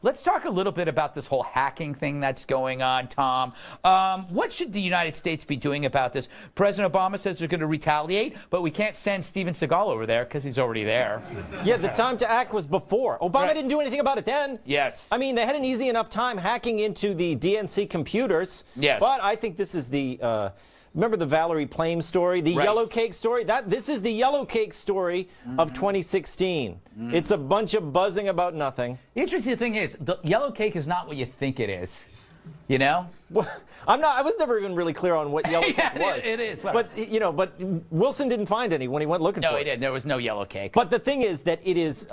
Let's talk a little bit about this whole hacking thing that's going on, Tom. What should the United States be doing about this? President Obama says they're going to retaliate, but we can't send Steven Seagal over there because he's already there. Yeah, the time to act was before. Obama didn't do anything about it then. Yes. I mean, they had an easy enough time hacking into the DNC computers. Yes. But I think this is the... remember the Valerie Plame story, the yellow cake story? This is the yellow cake story of 2016. It's a bunch of buzzing about nothing. The interesting thing is, the yellow cake is not what you think it is. You know? Well, I was never even really clear on what yellow cake was. It is. But but Wilson didn't find any when he went looking for it. No, he didn't. There was no yellow cake. But the thing is that it is.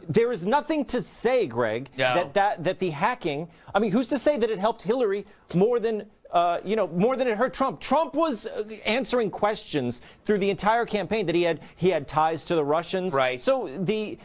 There is nothing to say, Greg, that the hacking. I mean, who's to say that it helped Hillary more than? More than it hurt Trump. Trump was answering questions through the entire campaign that he had ties to the Russians. Right. So the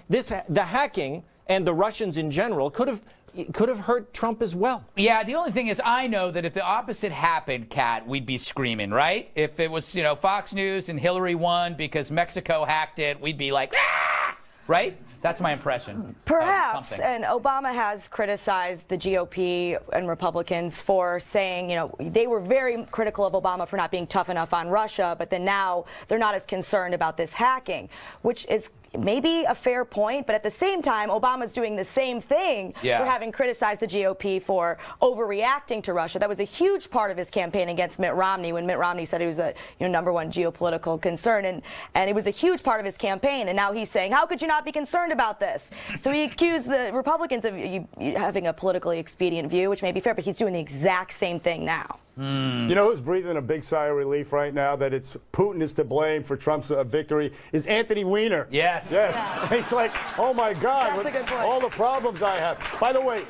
hacking and the Russians in general could have hurt Trump as well. Yeah, the only thing is I know that if the opposite happened, Kat, we'd be screaming, right? If it was, Fox News and Hillary won because Mexico hacked it, we'd be like, ah! Right? That's my impression. Perhaps, and Obama has criticized the GOP and Republicans for saying, they were very critical of Obama for not being tough enough on Russia, but then now they're not as concerned about this hacking, which is maybe a fair point, but at the same time, Obama's doing the same thing for having criticized the GOP for overreacting to Russia. That was a huge part of his campaign against Mitt Romney when Mitt Romney said he was a number one geopolitical concern, and it was a huge part of his campaign. And now he's saying, how could you not be concerned about this? So he accused the Republicans of having a politically expedient view, which may be fair, but he's doing the exact same thing now. You know who's breathing a big sigh of relief right now that it's Putin is to blame for Trump's victory is Anthony Weiner. Yes. Yes. Yeah. He's like, oh my God, That's a good point. all the problems I have. By the way,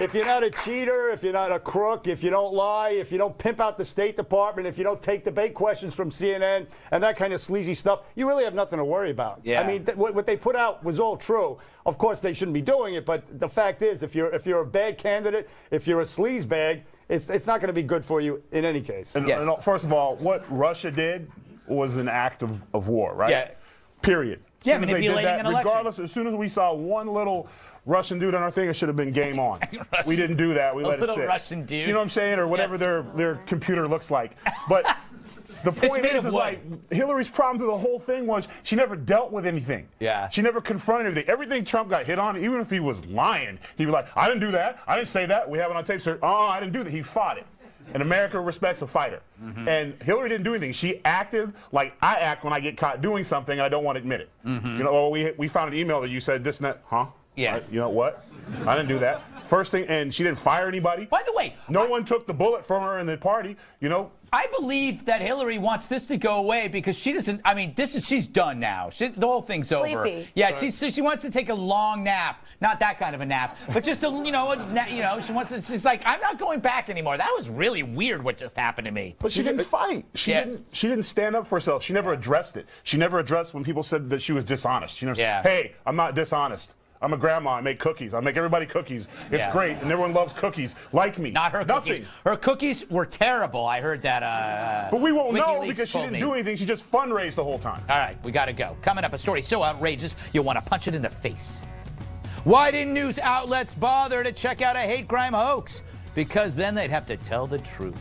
if you're not a cheater, if you're not a crook, if you don't lie, if you don't pimp out the State Department, if you don't take debate questions from CNN and that kind of sleazy stuff, you really have nothing to worry about. Yeah. I mean, what they put out was all true. Of course, they shouldn't be doing it, but the fact is, if you're a bad candidate, if you're a sleazebag, it's not going to be good for you in any case. And first of all, what Russia did was an act of war, right? Yeah. Period. Yeah, manipulating an election. Regardless, as soon as we saw one little Russian dude on our thing, it should have been game on. We didn't do that. We let it sit. A little Russian dude. You know what I'm saying? Or whatever their computer looks like. But the point is like Hillary's problem to the whole thing was she never dealt with anything. Yeah. She never confronted anything. Everything Trump got hit on, even if he was lying, he'd be like, I didn't do that. I didn't say that. We have it on tape, sir. I didn't do that. He fought it. And America respects a fighter. And Hillary didn't do anything. She acted like I act when I get caught doing something and I don't want to admit it. We found an email that you said this and that. Huh? Yeah. You know what? I didn't do that. First thing, and she didn't fire anybody. By the way, no one took the bullet from her in the party, I believe that Hillary wants this to go away because she doesn't. I mean, she's done now. The whole thing's over. Sleepy. Yeah, she wants to take a long nap, not that kind of a nap, but just she wants to. She's like, I'm not going back anymore. That was really weird what just happened to me. But she didn't fight. She didn't stand up for herself. She never addressed it. She never addressed when people said that she was dishonest. She never said, hey, I'm not dishonest. I'm a grandma. I make cookies. I make everybody cookies. It's great, and everyone loves cookies. Like me. Not her cookies. Her cookies were terrible. I heard that. But we won't know WikiLeaks because she told didn't me. do anything. She just fundraised the whole time. All right, we got to go. Coming up, a story so outrageous you'll want to punch it in the face. Why didn't news outlets bother to check out a hate crime hoax? Because then they'd have to tell the truth.